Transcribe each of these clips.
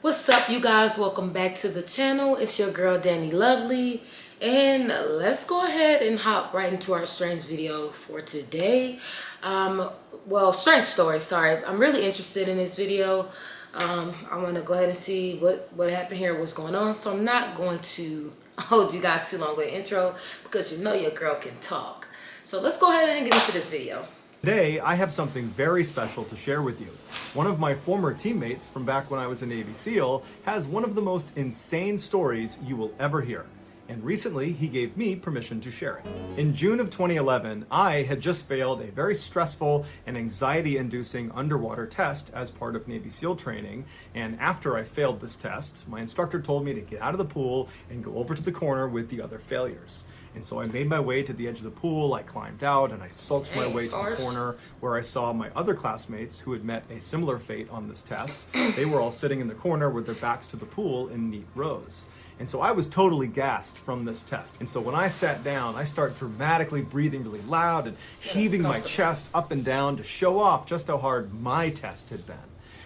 What's up, you guys? Welcome back to the channel. It's your girl Daniloveely, and let's go ahead and hop right into our strange video for today. Well, strange story. Sorry, I'm really interested in this video. I want to go ahead and see what happened here, what's going on. So I'm not going to hold you guys too long with the intro because you know your girl can talk. So let's go ahead and get into this video. Today, I have something very special to share with you. One of my former teammates from back when I was a Navy SEAL has one of the most insane stories you will ever hear. And recently, he gave me permission to share it. In June of 2011, I had just failed a very stressful and anxiety-inducing underwater test as part of Navy SEAL training. And after I failed this test, my instructor told me to get out of the pool and go over to the corner with the other failures. And so I made my way to the edge of the pool, I climbed out, and I sulked my way to the corner where I saw my other classmates who had met a similar fate on this test. They were all sitting in the corner with their backs to the pool in neat rows. And so I was totally gassed from this test. And so when I sat down, I started dramatically breathing really loud and heaving my chest up and down to show off just how hard my test had been.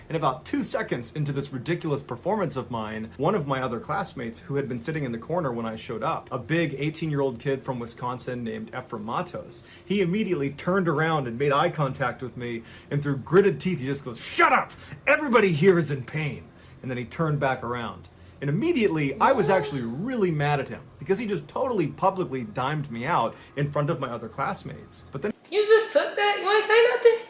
And about 2 seconds into this ridiculous performance of mine, one of my other classmates who had been sitting in the corner when I showed up, a big 18-year-old kid from Wisconsin named Ephraim Matos, he immediately turned around and made eye contact with me, and through gritted teeth he just goes, "Shut up! Everybody here is in pain." And then he turned back around. And immediately, I was actually really mad at him because he just totally publicly dimed me out in front of my other classmates. But then You just took that? You ain't say nothing?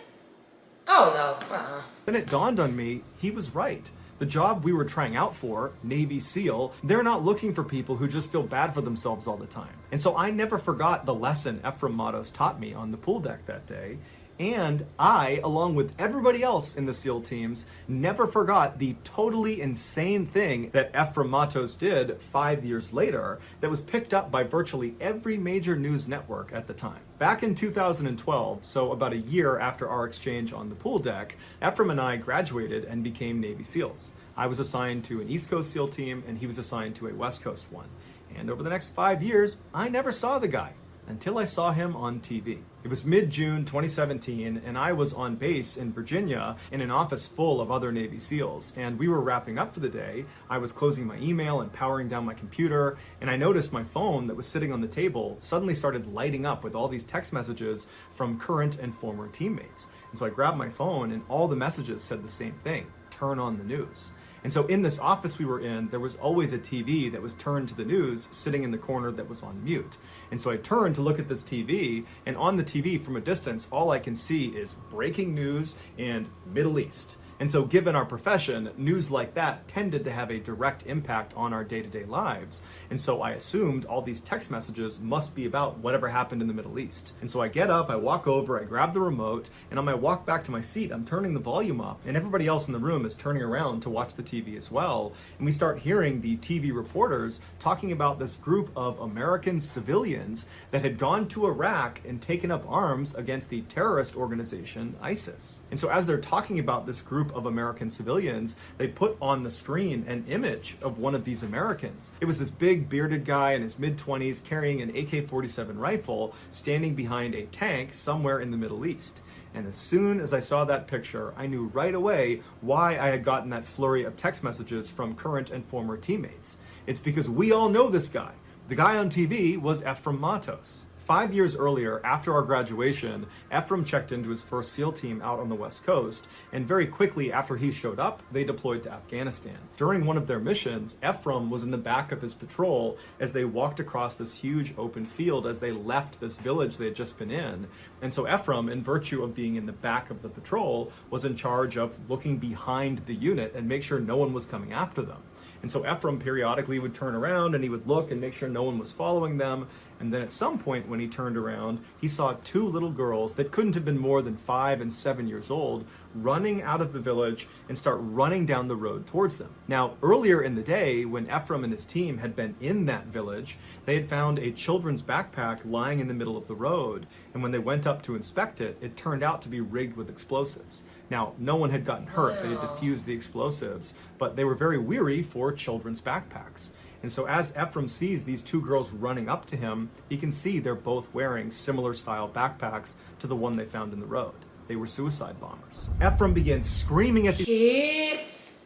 Oh no. Then it dawned on me, he was right. The job we were trying out for, Navy SEAL, they're not looking for people who just feel bad for themselves all the time. And so I never forgot the lesson Ephraim Matos taught me on the pool deck that day. And I, along with everybody else in the SEAL teams, never forgot the totally insane thing that Ephraim Matos did 5 years later that was picked up by virtually every major news network at the time. Back in 2012, so about a year after our exchange on the pool deck, Ephraim and I graduated and became Navy SEALs. I was assigned to an East Coast SEAL team and he was assigned to a West Coast one. And over the next 5 years, I never saw the guy until I saw him on TV. It was mid-June 2017, and I was on base in Virginia in an office full of other Navy SEALs, and we were wrapping up for the day. I was closing my email and powering down my computer, and I noticed my phone that was sitting on the table suddenly started lighting up with all these text messages from current and former teammates. And so I grabbed my phone, and all the messages said the same thing: turn on the news. And so in this office we were in, there was always a TV that was turned to the news sitting in the corner that was on mute. And so I turned to look at this TV, and on the TV from a distance, all I can see is breaking news and Middle East. And so given our profession, news like that tended to have a direct impact on our day-to-day lives. And so I assumed all these text messages must be about whatever happened in the Middle East. And so I get up, I walk over, I grab the remote, and on my walk back to my seat, I'm turning the volume up, and everybody else in the room is turning around to watch the TV as well. And we start hearing the TV reporters talking about this group of American civilians that had gone to Iraq and taken up arms against the terrorist organization ISIS. And so as they're talking about this group of American civilians, they put on the screen an image of one of these Americans. It was this big bearded guy in his mid-20s carrying an AK-47 rifle standing behind a tank somewhere in the Middle East. And as soon as I saw that picture, I knew right away why I had gotten that flurry of text messages from current and former teammates. It's because we all know this guy. The guy on TV was Ephraim Matos. 5 years earlier, after our graduation, Ephraim checked into his first SEAL team out on the West Coast, and very quickly after he showed up, they deployed to Afghanistan. During one of their missions, Ephraim was in the back of his patrol as they walked across this huge open field as they left this village they had just been in. And so Ephraim, in virtue of being in the back of the patrol, was in charge of looking behind the unit and make sure no one was coming after them. And so Ephraim periodically would turn around and he would look and make sure no one was following them. And then at some point when he turned around, he saw two little girls that couldn't have been more than 5 and 7 years old running out of the village and start running down the road towards them. Now, earlier in the day, when Ephraim and his team had been in that village, they had found a children's backpack lying in the middle of the road. And when they went up to inspect it, it turned out to be rigged with explosives. Now, no one had gotten hurt. They had defused the explosives, but they were very weary for children's backpacks. And so as Ephraim sees these two girls running up to him, he can see they're both wearing similar style backpacks to the one they found in the road. They were suicide bombers. Ephraim began screaming at the Kids,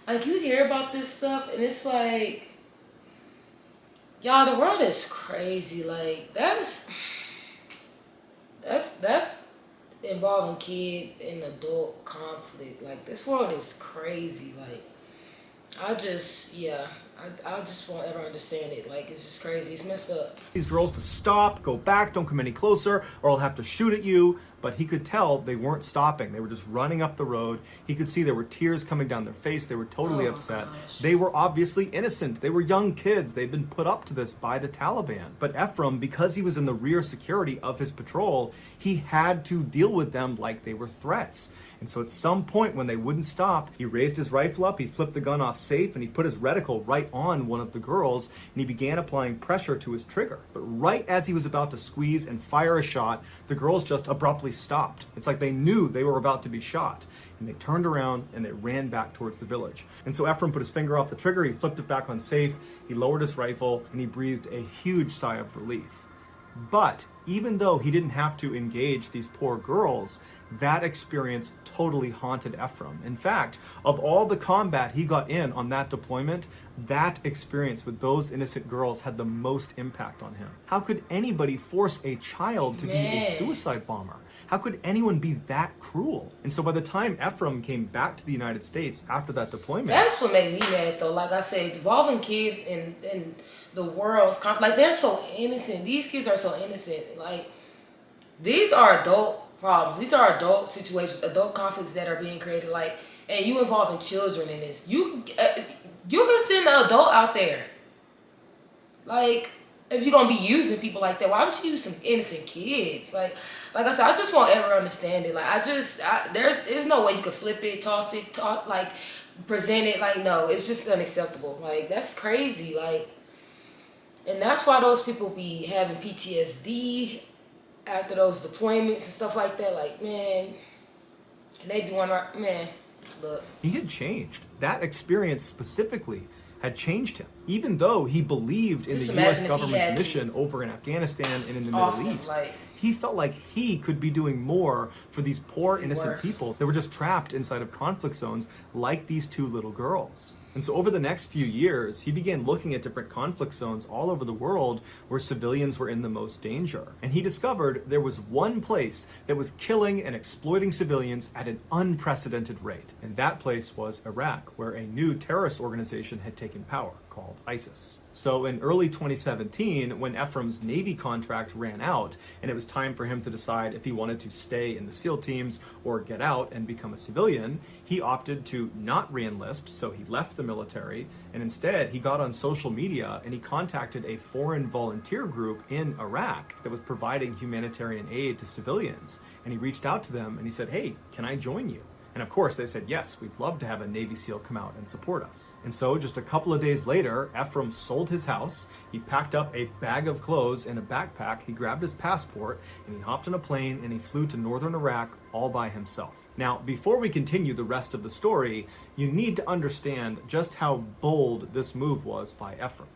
Like, you hear about this stuff, and it's like, y'all, the world is crazy. Like, that's involving kids in adult conflict. Like, this world is crazy. Like, I just won't ever understand it. Like, it's just crazy. It's messed up. These girls to stop, go back, don't come any closer, or I'll have to shoot at you. But he could tell they weren't stopping. They were just running up the road. He could see there were tears coming down their face. They were totally upset. Gosh. They were obviously innocent. They were young kids. They'd been put up to this by the Taliban. But Ephraim, because he was in the rear security of his patrol, he had to deal with them like they were threats. And so at some point when they wouldn't stop, he raised his rifle up, he flipped the gun off safe, and he put his reticle right on one of the girls, and he began applying pressure to his trigger. But right as he was about to squeeze and fire a shot, the girls just abruptly stopped. It's like they knew they were about to be shot. And they turned around and they ran back towards the village. And so Ephraim put his finger off the trigger, he flipped it back on safe, he lowered his rifle, and he breathed a huge sigh of relief. But even though he didn't have to engage these poor girls, that experience totally haunted Ephraim. In fact, of all the combat he got in on that deployment, that experience with those innocent girls had the most impact on him. How could anybody force a child to be a suicide bomber? How could anyone be that cruel? And so by the time Ephraim came back to the United States after that deployment... That's what made me mad, though. Like I said, involving kids in the world's... Like, they're so innocent. These kids are so innocent. Like, these are adult problems. These are adult situations, adult conflicts that are being created. Like, and you involving children in this. You can send an adult out there. Like, if you're going to be using people like that, why would you use some innocent kids? Like I said, I just won't ever understand it. Like, there's no way you could flip it, toss it, like, present it. Like, no, it's just unacceptable. Like, that's crazy. Like, and that's why those people be having PTSD after those deployments and stuff like that. Like, man, they be wondering, man, look. He had changed. That experience specifically had changed him. Even though he believed in the U.S. government's mission over in Afghanistan and in the Middle East, he felt like he could be doing more for these poor innocent people that were just trapped inside of conflict zones like these two little girls. And so over the next few years, he began looking at different conflict zones all over the world where civilians were in the most danger. And he discovered there was one place that was killing and exploiting civilians at an unprecedented rate. And that place was Iraq, where a new terrorist organization had taken power called ISIS. So in early 2017, when Ephraim's Navy contract ran out and it was time for him to decide if he wanted to stay in the SEAL teams or get out and become a civilian, he opted to not re-enlist, so he left the military, and instead he got on social media and he contacted a foreign volunteer group in Iraq that was providing humanitarian aid to civilians. And he reached out to them and he said, "Hey, can I join you?" And of course they said, "Yes, we'd love to have a Navy SEAL come out and support us." And so just a couple of days later, Ephraim sold his house, he packed up a bag of clothes and a backpack, he grabbed his passport, and he hopped on a plane and he flew to northern Iraq all by himself. Now, before we continue the rest of the story, you need to understand just how bold this move was by Ephraim.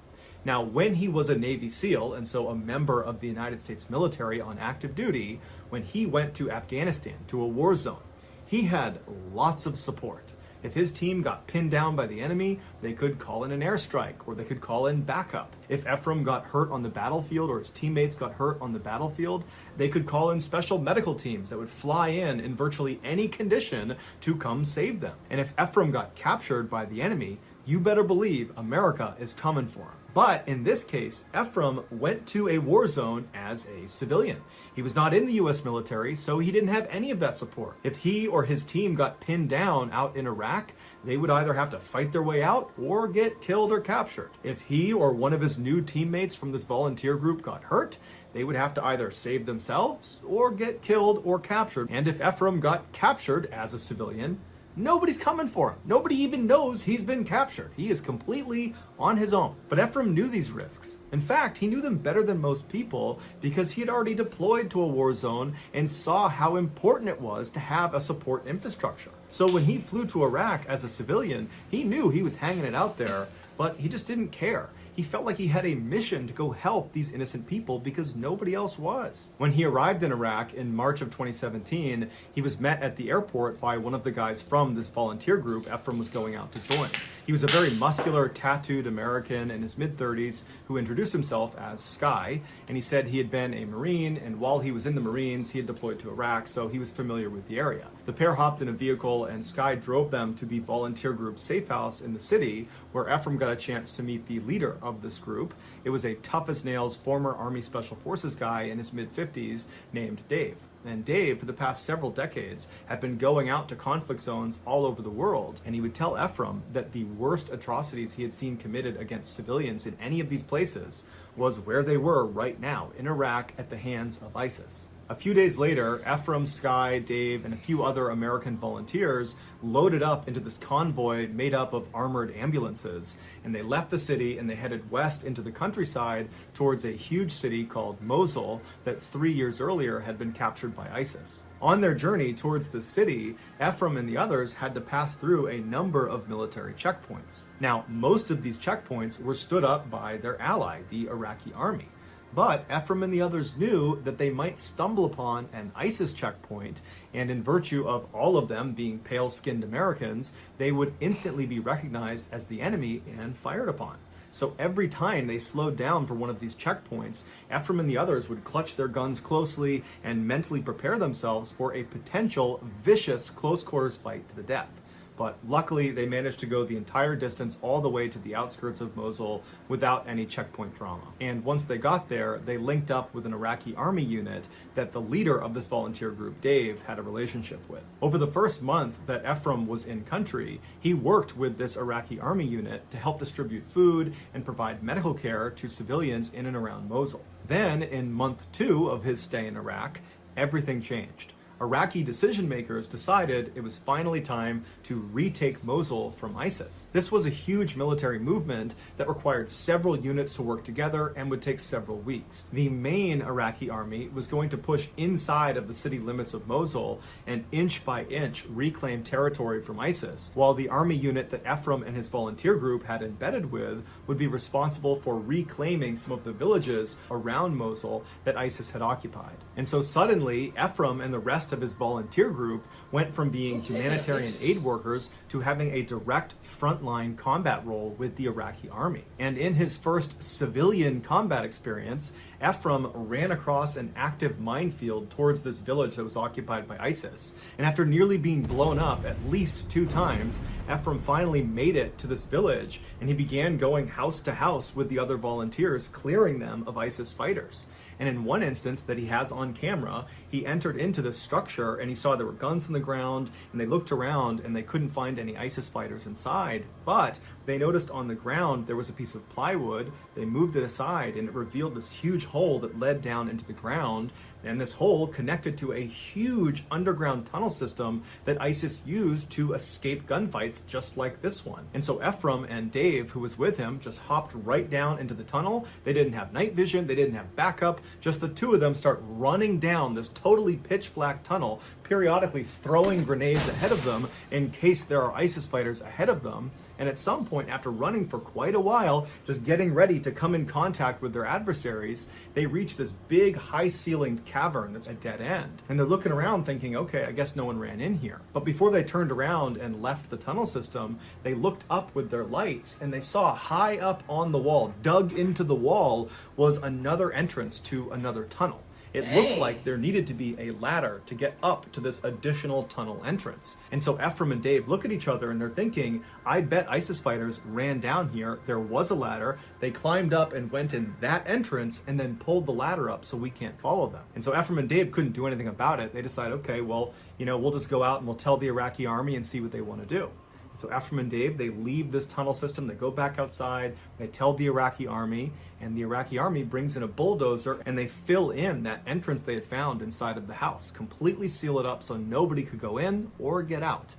Now, when he was a Navy SEAL, and so a member of the United States military on active duty, when he went to Afghanistan, to a war zone, he had lots of support. If his team got pinned down by the enemy, they could call in an airstrike or they could call in backup. If Ephraim got hurt on the battlefield or his teammates got hurt on the battlefield, they could call in special medical teams that would fly in virtually any condition to come save them. And if Ephraim got captured by the enemy, you better believe America is coming for him. But in this case, Ephraim went to a war zone as a civilian. He was not in the U.S. military, so he didn't have any of that support. If he or his team got pinned down out in Iraq, they would either have to fight their way out or get killed or captured. If he or one of his new teammates from this volunteer group got hurt, they would have to either save themselves or get killed or captured. And if Ephraim got captured as a civilian, nobody's coming for him. Nobody even knows he's been captured. He is completely on his own. But Ephraim knew these risks. In fact, he knew them better than most people because he had already deployed to a war zone and saw how important it was to have a support infrastructure. So when he flew to Iraq as a civilian, he knew he was hanging it out there, but he just didn't care. He felt like he had a mission to go help these innocent people because nobody else was. When he arrived in Iraq in March of 2017, he was met at the airport by one of the guys from this volunteer group Ephraim was going out to join. He was a very muscular, tattooed American in his mid-30s who introduced himself as Sky, and he said he had been a Marine, and while he was in the Marines, he had deployed to Iraq, so he was familiar with the area. The pair hopped in a vehicle, and Sky drove them to the volunteer group's safe house in the city, where Ephraim got a chance to meet the leader of this group. It was a tough-as-nails former Army Special Forces guy in his mid-50s named Dave. And Dave, for the past several decades, had been going out to conflict zones all over the world, and he would tell Ephraim that the worst atrocities he had seen committed against civilians in any of these places was where they were right now, in Iraq, at the hands of ISIS. A few days later, Ephraim, Sky, Dave, and a few other American volunteers loaded up into this convoy made up of armored ambulances, and they left the city and they headed west into the countryside towards a huge city called Mosul that 3 years earlier had been captured by ISIS. On their journey towards the city, Ephraim and the others had to pass through a number of military checkpoints. Now, most of these checkpoints were stood up by their ally, the Iraqi army. But Ephraim and the others knew that they might stumble upon an ISIS checkpoint, and in virtue of all of them being pale-skinned Americans, they would instantly be recognized as the enemy and fired upon. So every time they slowed down for one of these checkpoints, Ephraim and the others would clutch their guns closely and mentally prepare themselves for a potential vicious close-quarters fight to the death. But luckily, they managed to go the entire distance all the way to the outskirts of Mosul without any checkpoint drama. And once they got there, they linked up with an Iraqi army unit that the leader of this volunteer group, Dave, had a relationship with. Over the first month that Ephraim was in country, he worked with this Iraqi army unit to help distribute food and provide medical care to civilians in and around Mosul. Then, in month 2 of his stay in Iraq, everything changed. Iraqi decision makers decided it was finally time to retake Mosul from ISIS. This was a huge military movement that required several units to work together and would take several weeks. The main Iraqi army was going to push inside of the city limits of Mosul and inch by inch reclaim territory from ISIS, while the army unit that Ephraim and his volunteer group had embedded with would be responsible for reclaiming some of the villages around Mosul that ISIS had occupied. And so suddenly, Ephraim and the rest of his volunteer group went from being humanitarian aid workers to having a direct frontline combat role with the Iraqi army. And in his first civilian combat experience, Ephraim ran across an active minefield towards this village that was occupied by ISIS. And after nearly being blown up at least 2 times, Ephraim finally made it to this village, and he began going house to house with the other volunteers, clearing them of ISIS fighters. And in one instance that he has on camera, he entered into this structure and he saw there were guns on the ground, and they looked around and they couldn't find any ISIS fighters inside, but they noticed on the ground there was a piece of plywood. They moved it aside and it revealed this huge hole that led down into the ground, and this hole connected to a huge underground tunnel system that ISIS used to escape gunfights just like this one. And so Ephraim and Dave, who was with him, just hopped right down into the tunnel. They didn't have night vision, they didn't have backup, just the two of them start running down this totally pitch black tunnel, periodically throwing grenades ahead of them in case there are ISIS fighters ahead of them. And at some point, after running for quite a while, just getting ready to come in contact with their adversaries, they reach this big, high-ceilinged cavern that's a dead end. And they're looking around thinking, okay, I guess no one ran in here. But before they turned around and left the tunnel system, they looked up with their lights and they saw high up on the wall, dug into the wall, was another entrance to another tunnel. It looked like there needed to be a ladder to get up to this additional tunnel entrance. And so Ephraim and Dave look at each other and they're thinking, I bet ISIS fighters ran down here, there was a ladder, they climbed up and went in that entrance and then pulled the ladder up so we can't follow them. And so Ephraim and Dave couldn't do anything about it. They decided, okay, well, we'll just go out and we'll tell the Iraqi army and see what they want to do. So Ephraim and Dave, they leave this tunnel system, they go back outside, they tell the Iraqi army, and the Iraqi army brings in a bulldozer and they fill in that entrance they had found inside of the house, completely seal it up so nobody could go in or get out.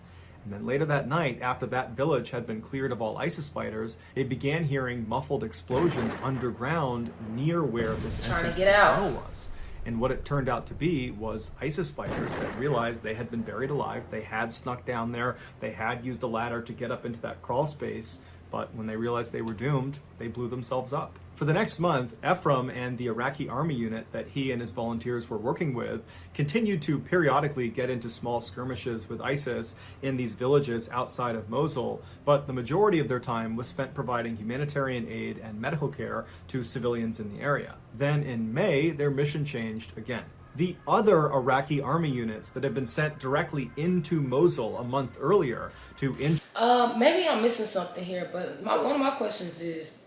And then later that night, after that village had been cleared of all ISIS fighters, they began hearing muffled explosions underground near where this entrance to the tunnel was. And what it turned out to be was ISIS fighters that realized they had been buried alive. They had snuck down there. They had used a ladder to get up into that crawl space. But when they realized they were doomed, they blew themselves up. For the next month, Ephraim and the Iraqi army unit that he and his volunteers were working with continued to periodically get into small skirmishes with ISIS in these villages outside of Mosul, but the majority of their time was spent providing humanitarian aid and medical care to civilians in the area. Then in May, their mission changed again. The other Iraqi army units that had been sent directly into Mosul a month earlier to maybe I'm missing something here, but one of my questions is,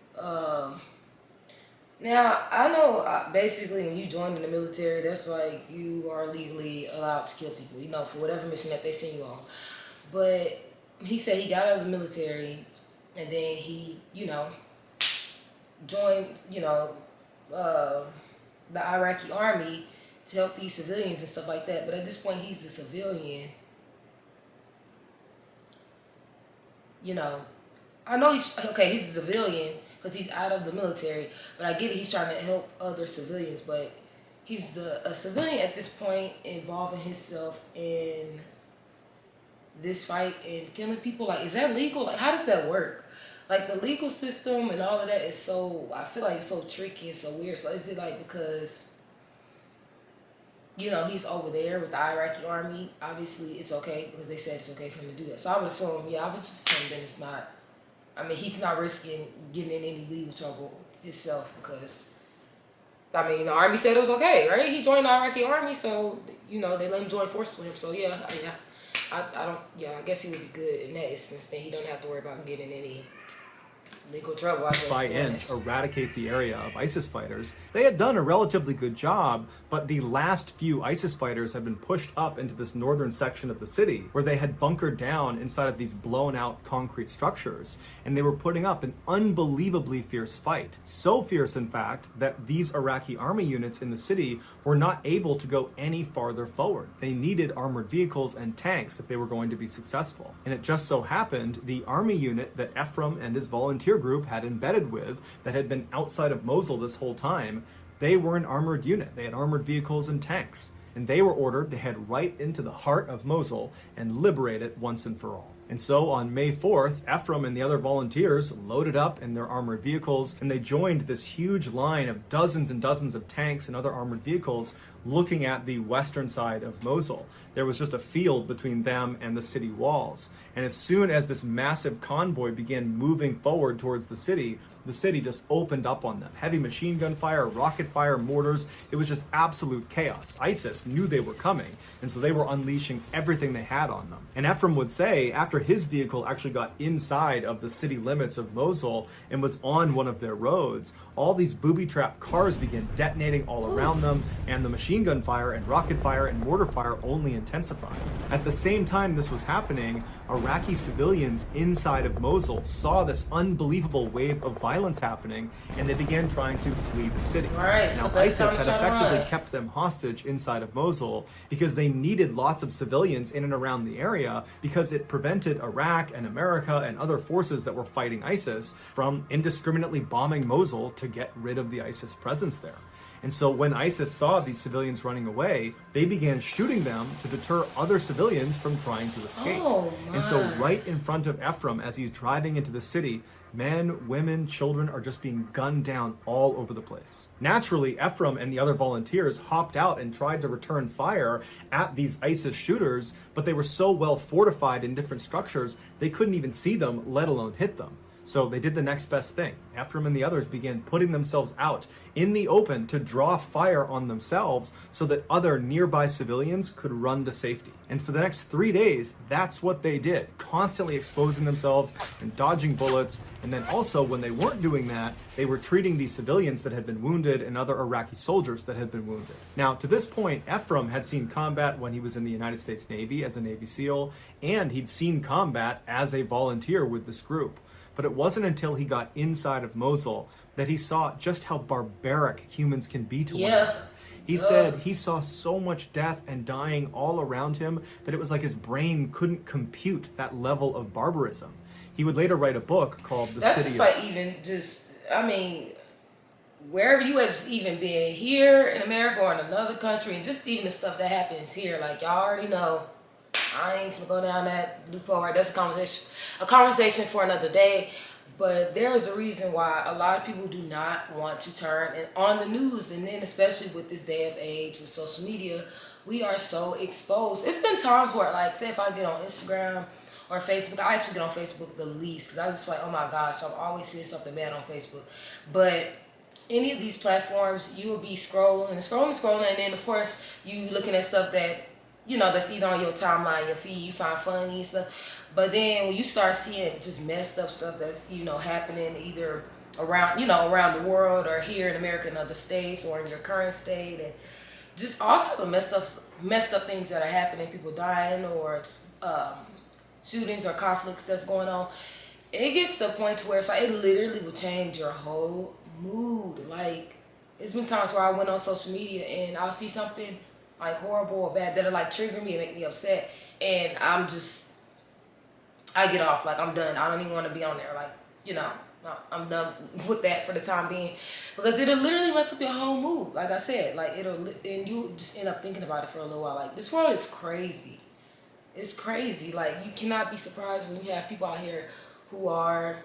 now, I know basically when you join in the military, that's like you are legally allowed to kill people, you know, for whatever mission that they send you on. But he said he got out of the military and then he, you know, joined, you know, the Iraqi army to help these civilians and stuff like that. But at this point, he's a civilian. You know, I know he's a civilian because he's out of the military, but I get it, he's trying to help other civilians, but he's a civilian at this point, involving himself in this fight and killing people. Like, is that legal? Like, how does that work? Like, the legal system and all of that is so, I feel like it's so tricky and so weird. So is it like because, you know, he's over there with the Iraqi army, obviously it's okay because they said it's okay for him to do that. So I would assume, yeah, I would just assume that it's not, I mean, he's not risking getting in any legal trouble himself because, I mean, the army said it was okay, right? He joined the Iraqi army, so, you know, they let him join forces with him. So, I guess he would be good in that instance. Then he don't have to worry about getting in any legal trouble, I guess. By inch, eradicate the area of ISIS fighters. They had done a relatively good job, but the last few ISIS fighters had been pushed up into this northern section of the city where they had bunkered down inside of these blown out concrete structures, and they were putting up an unbelievably fierce fight. So fierce, in fact, that these Iraqi army units in the city were not able to go any farther forward. They needed armored vehicles and tanks if they were going to be successful. And it just so happened the army unit that Ephraim and his volunteer group had embedded with, that had been outside of Mosul this whole time, they were an armored unit. They had armored vehicles and tanks. And they were ordered to head right into the heart of Mosul and liberate it once and for all. And so on May 4th, Ephraim and the other volunteers loaded up in their armored vehicles, and they joined this huge line of dozens and dozens of tanks and other armored vehicles looking at the western side of Mosul. There was just a field between them and the city walls. And as soon as this massive convoy began moving forward towards the city just opened up on them. Heavy machine gun fire, rocket fire, mortars. It was just absolute chaos. ISIS knew they were coming, and so they were unleashing everything they had on them. And Ephraim would say, after his vehicle actually got inside of the city limits of Mosul and was on one of their roads, all these booby-trapped cars began detonating all around them, and the machine gun fire and rocket fire and mortar fire only intensified. At the same time this was happening, Iraqi civilians inside of Mosul saw this unbelievable wave of violence happening, and they began trying to flee the city. Right, now, so ISIS had effectively kept them hostage inside of Mosul because they needed lots of civilians in and around the area because it prevented Iraq and America and other forces that were fighting ISIS from indiscriminately bombing Mosul to get rid of the ISIS presence there. And so when ISIS saw these civilians running away, they began shooting them to deter other civilians from trying to escape. And so right in front of Ephraim, as he's driving into the city, men, women, children are just being gunned down all over the place. Naturally, Ephraim and the other volunteers hopped out and tried to return fire at these ISIS shooters, but they were so well fortified in different structures, they couldn't even see them, let alone hit them. So they did the next best thing. Ephraim and the others began putting themselves out in the open to draw fire on themselves so that other nearby civilians could run to safety. And for the next 3 days, that's what they did, constantly exposing themselves and dodging bullets. And then also, when they weren't doing that, they were treating these civilians that had been wounded and other Iraqi soldiers that had been wounded. Now, to this point, Ephraim had seen combat when he was in the United States Navy as a Navy SEAL, and he'd seen combat as a volunteer with this group. But it wasn't until he got inside of Mosul that he saw just how barbaric humans can be to one another. He said he saw so much death and dying all around him that it was like his brain couldn't compute that level of barbarism. He would later write a book called The City of... That's just like wherever you had just even been here in America or in another country, and just even the stuff that happens here, like y'all already know, I ain't gonna go down that loophole, right? That's a conversation for another day. But there's a reason why a lot of people do not want to turn on the news, and then especially with this day of age with social media, we are so exposed. It's been times where, like, say if I get on Instagram or Facebook, I actually get on Facebook the least because I just like, oh my gosh, I'm always seeing something bad on Facebook. But any of these platforms, you will be scrolling and scrolling and scrolling, and then of course you looking at stuff that that's either on your timeline, your feed, you find funny and stuff. But then when you start seeing just messed up stuff that's happening either around the world or here in America and other states or in your current state, and just all type of messed up things that are happening, people dying or shootings or conflicts that's going on, it gets to a point to where it's like it literally will change your whole mood. Like, it's been times where I went on social media and I'll see something like horrible or bad that'll like trigger me and make me upset, and I get off. Like, I'm done. I don't even want to be on there. Like, I'm done with that for the time being, because it'll literally mess up your whole mood. Like I said, like and you just end up thinking about it for a little while. Like, this world is crazy. It's crazy. Like, you cannot be surprised when you have people out here who are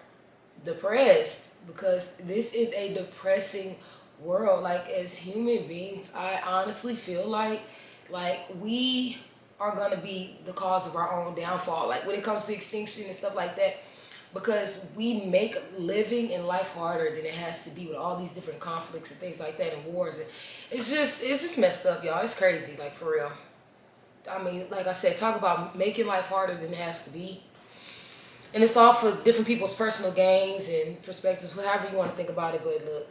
depressed, because this is a depressing world. Like, as human beings, I honestly feel like we are gonna be the cause of our own downfall, like when it comes to extinction and stuff like that, because we make living and life harder than it has to be with all these different conflicts and things like that and wars. And it's just messed up, y'all. It's crazy, like, for real. I mean, like I said, talk about making life harder than it has to be. And it's all for different people's personal gains and perspectives, however you want to think about it. But look,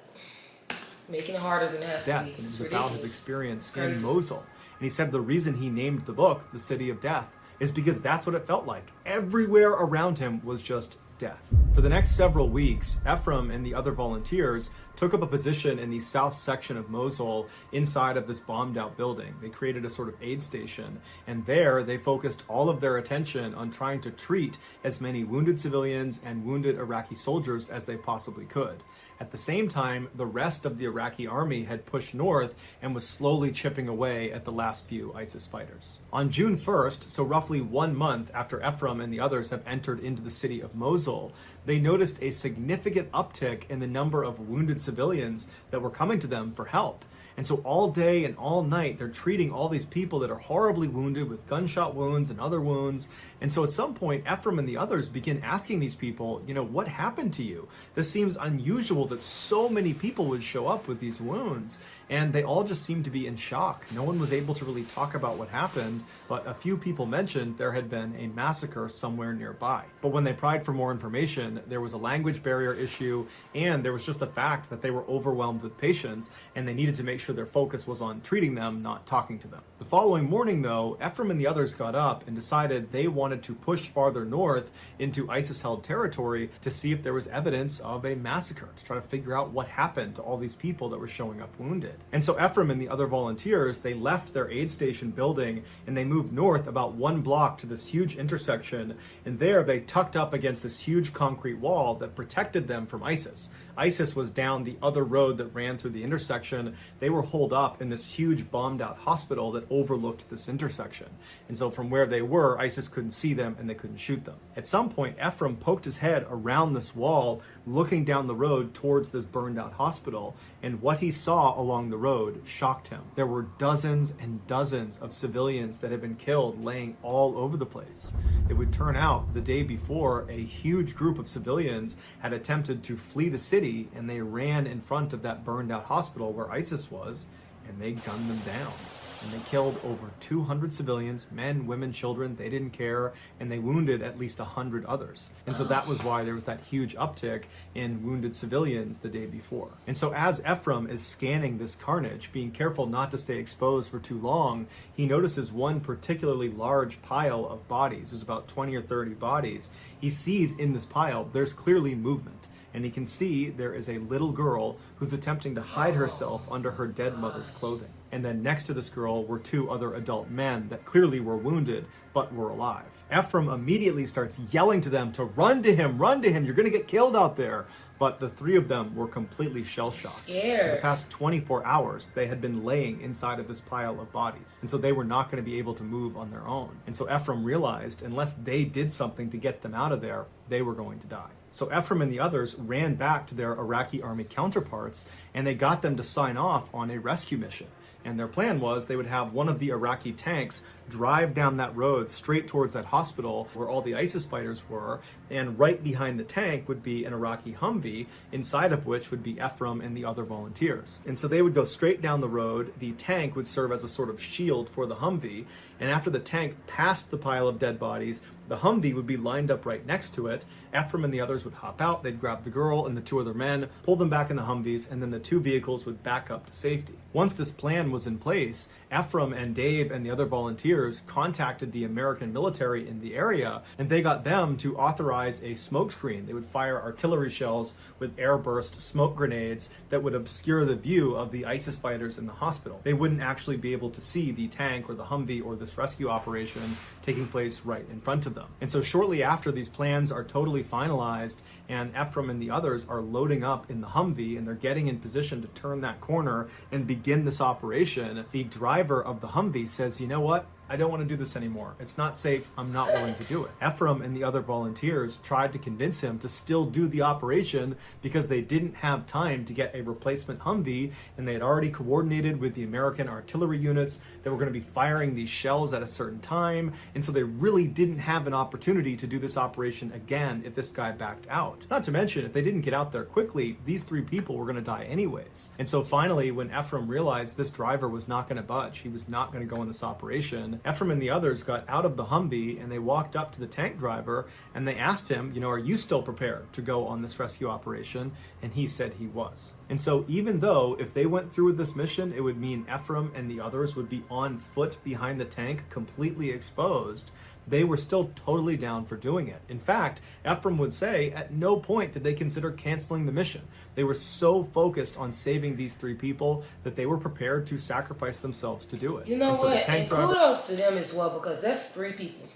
making it harder than it has to be. It's about ridiculous. his experience It's in Mosul. And he said the reason he named the book The City of Death is because that's what it felt like. Everywhere around him was just death. For the next several weeks, Ephraim and the other volunteers took up a position in the south section of Mosul inside of this bombed out building. They created a sort of aid station, and there they focused all of their attention on trying to treat as many wounded civilians and wounded Iraqi soldiers as they possibly could. At the same time, the rest of the Iraqi army had pushed north and was slowly chipping away at the last few ISIS fighters. On June 1st, so roughly 1 month after Ephraim and the others have entered into the city of Mosul, they noticed a significant uptick in the number of wounded civilians that were coming to them for help. And so all day and all night, they're treating all these people that are horribly wounded with gunshot wounds and other wounds. And so at some point, Ephraim and the others begin asking these people, what happened to you? This seems unusual that so many people would show up with these wounds. And they all just seemed to be in shock. No one was able to really talk about what happened, but a few people mentioned there had been a massacre somewhere nearby. But when they pried for more information, there was a language barrier issue, and there was just the fact that they were overwhelmed with patients, and they needed to make sure their focus was on treating them, not talking to them. The following morning, though, Ephraim and the others got up and decided they wanted to push farther north into ISIS-held territory to see if there was evidence of a massacre, to try to figure out what happened to all these people that were showing up wounded. And so Ephraim and the other volunteers, they left their aid station building and they moved north about 1 block to this huge intersection. And there they tucked up against this huge concrete wall that protected them from ISIS. ISIS was down the other road that ran through the intersection. They were holed up in this huge bombed out hospital that overlooked this intersection. And so from where they were, ISIS couldn't see them and they couldn't shoot them. At some point, Ephraim poked his head around this wall, looking down the road towards this burned out hospital. And what he saw along the road shocked him. There were dozens and dozens of civilians that had been killed laying all over the place. It would turn out the day before, a huge group of civilians had attempted to flee the city, and they ran in front of that burned out hospital where ISIS was, and they gunned them down. And they killed over 200 civilians, men, women, children. They didn't care, and they wounded at least 100 others. And so that was why there was that huge uptick in wounded civilians the day before. And so as Ephraim is scanning this carnage, being careful not to stay exposed for too long, he notices one particularly large pile of bodies. There's about 20 or 30 bodies. He sees in this pile, there's clearly movement. And he can see there is a little girl who's attempting to hide herself under her dead mother's clothing. And then next to this girl were two other adult men that clearly were wounded, but were alive. Ephraim immediately starts yelling to them to run to him, you're gonna get killed out there. But the three of them were completely shell-shocked. Scared. For the past 24 hours, they had been laying inside of this pile of bodies. And so they were not gonna be able to move on their own. And so Ephraim realized unless they did something to get them out of there, they were going to die. So Ephraim and the others ran back to their Iraqi army counterparts, and they got them to sign off on a rescue mission. And their plan was they would have one of the Iraqi tanks drive down that road straight towards that hospital where all the ISIS fighters were, and right behind the tank would be an Iraqi Humvee, inside of which would be Ephraim and the other volunteers. And so they would go straight down the road, the tank would serve as a sort of shield for the Humvee, and after the tank passed the pile of dead bodies, the Humvee would be lined up right next to it. Ephraim and the others would hop out, they'd grab the girl and the two other men, pull them back in the Humvees, and then the two vehicles would back up to safety. Once this plan was in place, Ephraim and Dave and the other volunteers contacted the American military in the area, and they got them to authorize a smokescreen. They would fire artillery shells with airburst smoke grenades that would obscure the view of the ISIS fighters in the hospital. They wouldn't actually be able to see the tank or the Humvee or this rescue operation taking place right in front of them. And so shortly after these plans are totally finalized and Ephraim and the others are loading up in the Humvee and they're getting in position to turn that corner and begin this operation, the driver of the Humvee says, you know what? I don't want to do this anymore. It's not safe. I'm not willing to do it. Ephraim and the other volunteers tried to convince him to still do the operation because they didn't have time to get a replacement Humvee, and they had already coordinated with the American artillery units that were going to be firing these shells at a certain time, and so they really didn't have an opportunity to do this operation again if this guy backed out. Not to mention, if they didn't get out there quickly, these three people were going to die anyways. And so finally, when Ephraim realized this driver was not going to budge, he was not going to go in this operation, Ephraim and the others got out of the Humvee and they walked up to the tank driver and they asked him, are you still prepared to go on this rescue operation? And he said he was. And so even though if they went through with this mission, it would mean Ephraim and the others would be on foot behind the tank, completely exposed, they were still totally down for doing it. In fact, Ephraim would say at no point did they consider canceling the mission. They were so focused on saving these three people that they were prepared to sacrifice themselves to do it. You know what? And kudos to them as well, because that's three people.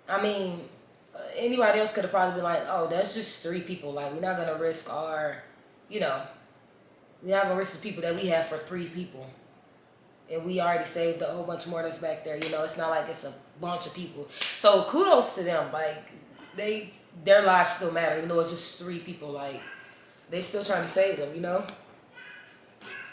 I mean, anybody else could have probably been like, oh, that's just three people. Like, we're not going to risk we're not going to risk the people that we have for three people. And we already saved a whole bunch more that's back there. It's not like it's a bunch of people. So kudos to them. Like, their lives still matter, even though it's just three people. Like, they still trying to save them,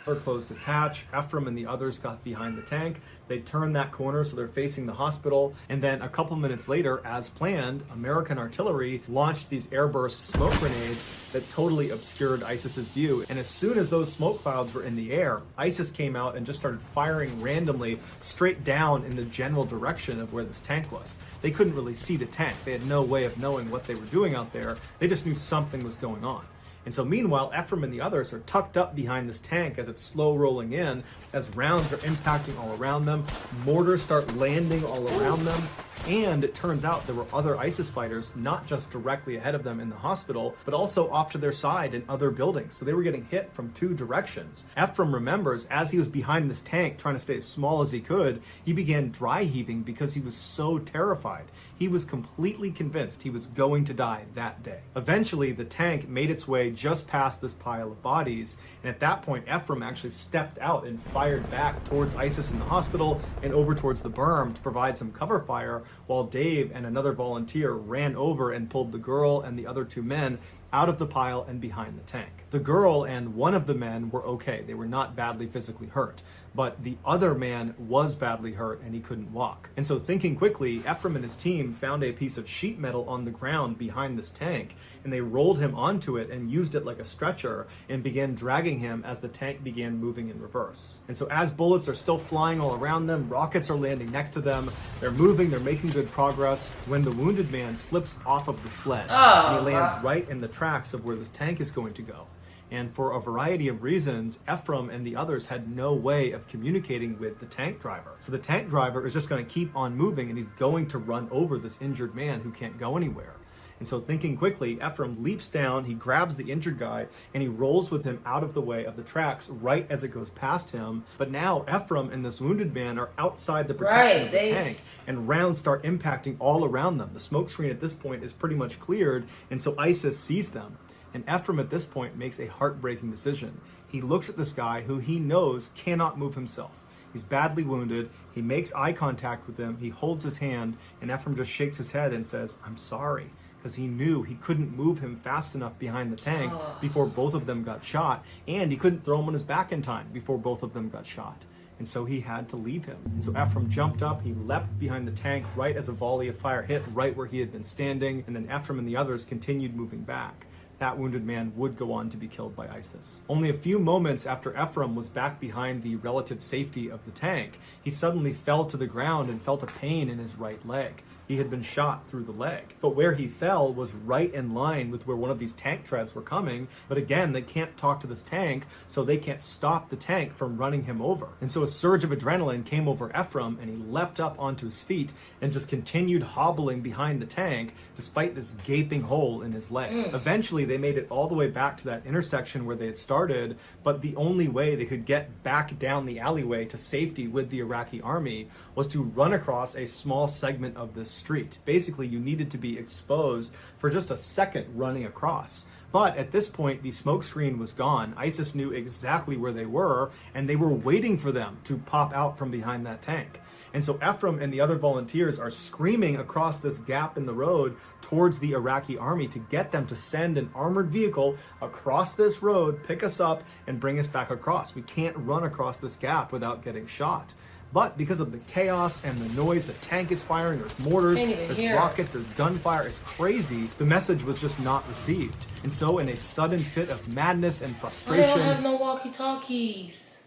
Closed his hatch. Ephraim and the others got behind the tank. They turned that corner so they're facing the hospital. And then a couple minutes later, as planned, American artillery launched these airburst smoke grenades that totally obscured ISIS's view. And as soon as those smoke clouds were in the air, ISIS came out and just started firing randomly straight down in the general direction of where this tank was. They couldn't really see the tank. They had no way of knowing what they were doing out there. They just knew something was going on. And so meanwhile, Ephraim and the others are tucked up behind this tank as it's slow rolling in, as rounds are impacting all around them, mortars start landing all around them, and it turns out there were other ISIS fighters, not just directly ahead of them in the hospital, but also off to their side in other buildings. So they were getting hit from two directions. Ephraim remembers, as he was behind this tank trying to stay as small as he could, he began dry heaving because he was so terrified. He was completely convinced he was going to die that day. Eventually, the tank made its way just past this pile of bodies, and at that point, Ephraim actually stepped out and fired back towards ISIS in the hospital and over towards the berm to provide some cover fire, while Dave and another volunteer ran over and pulled the girl and the other two men out of the pile and behind the tank. The girl and one of the men were okay. They were not badly physically hurt, but the other man was badly hurt and he couldn't walk. And so thinking quickly, Ephraim and his team found a piece of sheet metal on the ground behind this tank, and they rolled him onto it and used it like a stretcher and began dragging him as the tank began moving in reverse. And so as bullets are still flying all around them, rockets are landing next to them, they're moving, they're making good progress, when the wounded man slips off of the sled and he lands right in the tracks of where this tank is going to go. And for a variety of reasons, Ephraim and the others had no way of communicating with the tank driver. So the tank driver is just going to keep on moving and he's going to run over this injured man who can't go anywhere. And so thinking quickly, Ephraim leaps down, he grabs the injured guy, and he rolls with him out of the way of the tracks right as it goes past him. But now Ephraim and this wounded man are outside the protection of the tank, and rounds start impacting all around them. The smoke screen at this point is pretty much cleared, and so ISIS sees them. And Ephraim at this point makes a heartbreaking decision. He looks at this guy who he knows cannot move himself. He's badly wounded. He makes eye contact with him. He holds his hand, and Ephraim just shakes his head and says, "I'm sorry," because he knew he couldn't move him fast enough behind the tank before both of them got shot, and he couldn't throw him on his back in time before both of them got shot. And so he had to leave him. And so Ephraim jumped up, he leapt behind the tank right as a volley of fire hit right where he had been standing, and then Ephraim and the others continued moving back. That wounded man would go on to be killed by ISIS. Only a few moments after Ephraim was back behind the relative safety of the tank, he suddenly fell to the ground and felt a pain in his right leg. He had been shot through the leg. But where he fell was right in line with where one of these tank treads were coming. But again, they can't talk to this tank, so they can't stop the tank from running him over. And so a surge of adrenaline came over Ephraim, and he leapt up onto his feet and just continued hobbling behind the tank despite this gaping hole in his leg. Eventually, they made it all the way back to that intersection where they had started, but the only way they could get back down the alleyway to safety with the Iraqi army was to run across a small segment of this street. Basically, you needed to be exposed for just a second running across. But at this point, the smoke screen was gone. ISIS knew exactly where they were, and they were waiting for them to pop out from behind that tank. And so Ephraim and the other volunteers are screaming across this gap in the road towards the Iraqi army to get them to send an armored vehicle across this road, pick us up, and bring us back across. We can't run across this gap without getting shot. But because of the chaos and the noise, the tank is firing, there's mortars, there's rockets, there's gunfire, it's crazy. The message was just not received. And so in a sudden fit of madness and frustration... They don't have no walkie-talkies.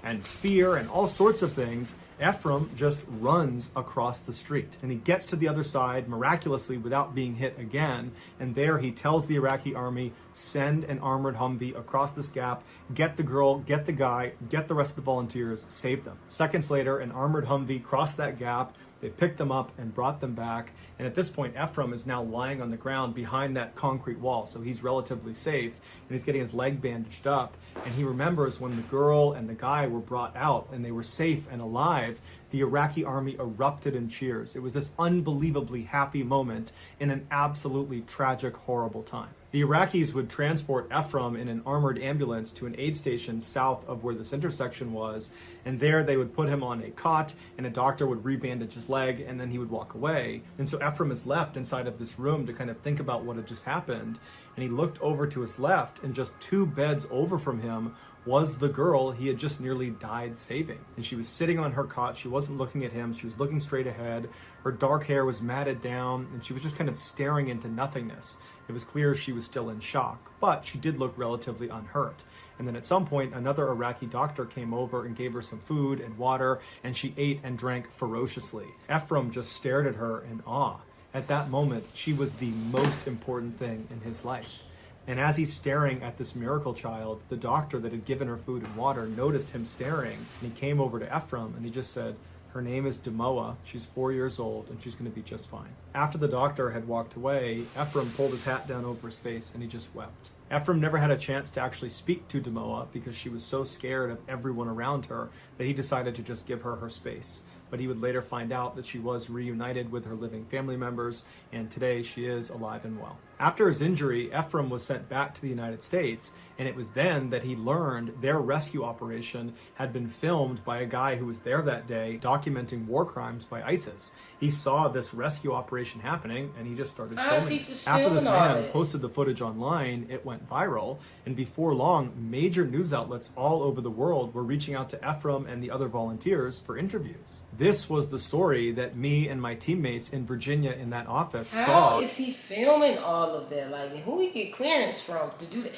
And fear and all sorts of things, Ephraim just runs across the street. And he gets to the other side miraculously without being hit again. And there he tells the Iraqi army, send an armored Humvee across this gap, get the girl, get the guy, get the rest of the volunteers, save them. Seconds later, an armored Humvee crossed that gap. They picked them up and brought them back. And at this point, Ephraim is now lying on the ground behind that concrete wall. So he's relatively safe, and he's getting his leg bandaged up. And he remembers when the girl and the guy were brought out and they were safe and alive, the Iraqi army erupted in cheers. It was this unbelievably happy moment in an absolutely tragic, horrible time. The Iraqis would transport Ephraim in an armored ambulance to an aid station south of where this intersection was, and there they would put him on a cot, and a doctor would rebandage his leg, and then he would walk away. And so Ephraim is left inside of this room to kind of think about what had just happened, and he looked over to his left, and just 2 beds over from him was the girl he had just nearly died saving. And she was sitting on her cot. She wasn't looking at him. She was looking straight ahead. Her dark hair was matted down, and she was just kind of staring into nothingness. It was clear she was still in shock, but she did look relatively unhurt. And then at some point, another Iraqi doctor came over and gave her some food and water, and she ate and drank ferociously. Ephraim just stared at her in awe. At that moment, she was the most important thing in his life. And as he's staring at this miracle child, the doctor that had given her food and water noticed him staring, and he came over to Ephraim and he just said, "Her name is Demoa, she's 4 years old, and she's going to be just fine." After the doctor had walked away, Ephraim pulled his hat down over his face and he just wept. Ephraim never had a chance to actually speak to Demoa because she was so scared of everyone around her that he decided to just give her her space. But he would later find out that she was reunited with her living family members, and today she is alive and well. After his injury, Ephraim was sent back to the United States, and it was then that he learned their rescue operation had been filmed by a guy who was there that day documenting war crimes by ISIS. He saw this rescue operation happening, and he just started filming it. After this man posted the footage online, it went viral, and before long, major news outlets all over the world were reaching out to Ephraim and the other volunteers for interviews. This was the story that me and my teammates in Virginia in that office saw. How is he filming all of that? Like, who he get clearance from to do that?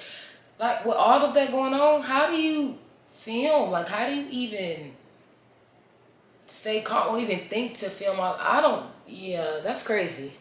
Like, with all of that going on, how do you film? Like, how do you even stay calm or even think to film? Yeah, that's crazy.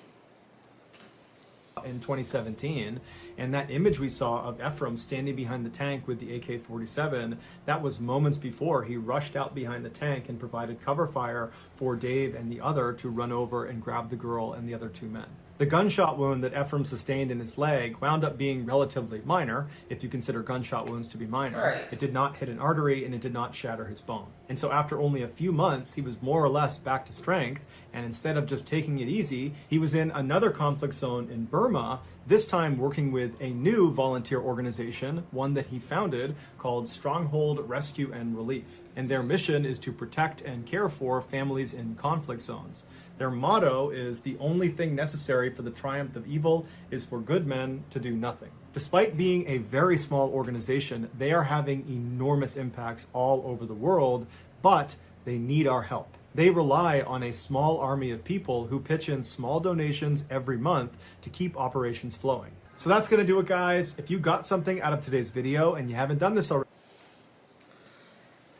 in 2017, and that image we saw of Ephraim standing behind the tank with the AK-47, that was moments before he rushed out behind the tank and provided cover fire for Dave and the other to run over and grab the girl and the other two men. The gunshot wound that Ephraim sustained in his leg wound up being relatively minor, if you consider gunshot wounds to be minor. Right. It did not hit an artery and it did not shatter his bone. And so after only a few months, he was more or less back to strength, and instead of just taking it easy, he was in another conflict zone in Burma, this time working with a new volunteer organization, one that he founded called Stronghold Rescue and Relief. And their mission is to protect and care for families in conflict zones. Their motto is, "The only thing necessary for the triumph of evil is for good men to do nothing." Despite being a very small organization, they are having enormous impacts all over the world, but they need our help. They rely on a small army of people who pitch in small donations every month to keep operations flowing. So that's going to do it, guys. If you got something out of today's video and you haven't done this already,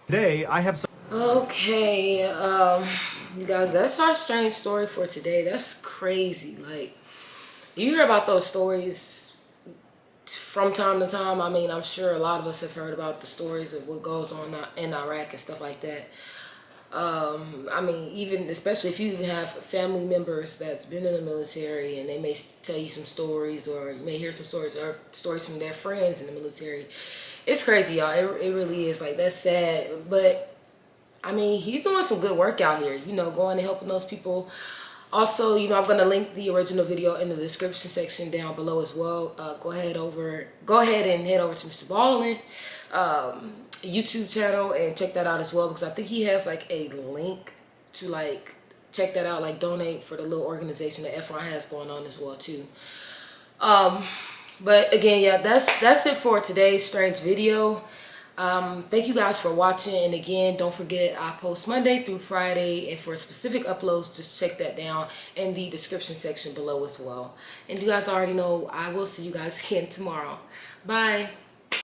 today I have some... Okay, you guys, that's our strange story for today. That's crazy. Like, you hear about those stories from time to time. I mean, I'm sure a lot of us have heard about the stories of what goes on in Iraq and stuff like that. I mean, even especially if you even have family members that's been in the military, and they may tell you some stories, or you may hear some stories or stories from their friends in the military. It's crazy, y'all. It really is. Like, that's sad. But I mean, he's doing some good work out here, you know, going and helping those people. Also, you know, I'm going to link the original video in the description section down below as well. Go ahead and head over to Mr. Ballin YouTube channel and check that out as well, because I think he has like a link to like check that out, like donate for the little organization that Ephraim has going on as well too. But again, yeah, that's it for today's strange video. Thank you guys for watching, and again, don't forget, I post Monday through Friday, and for specific uploads, just check that down in the description section below as well. And you guys already know, I will see you guys again tomorrow. Bye.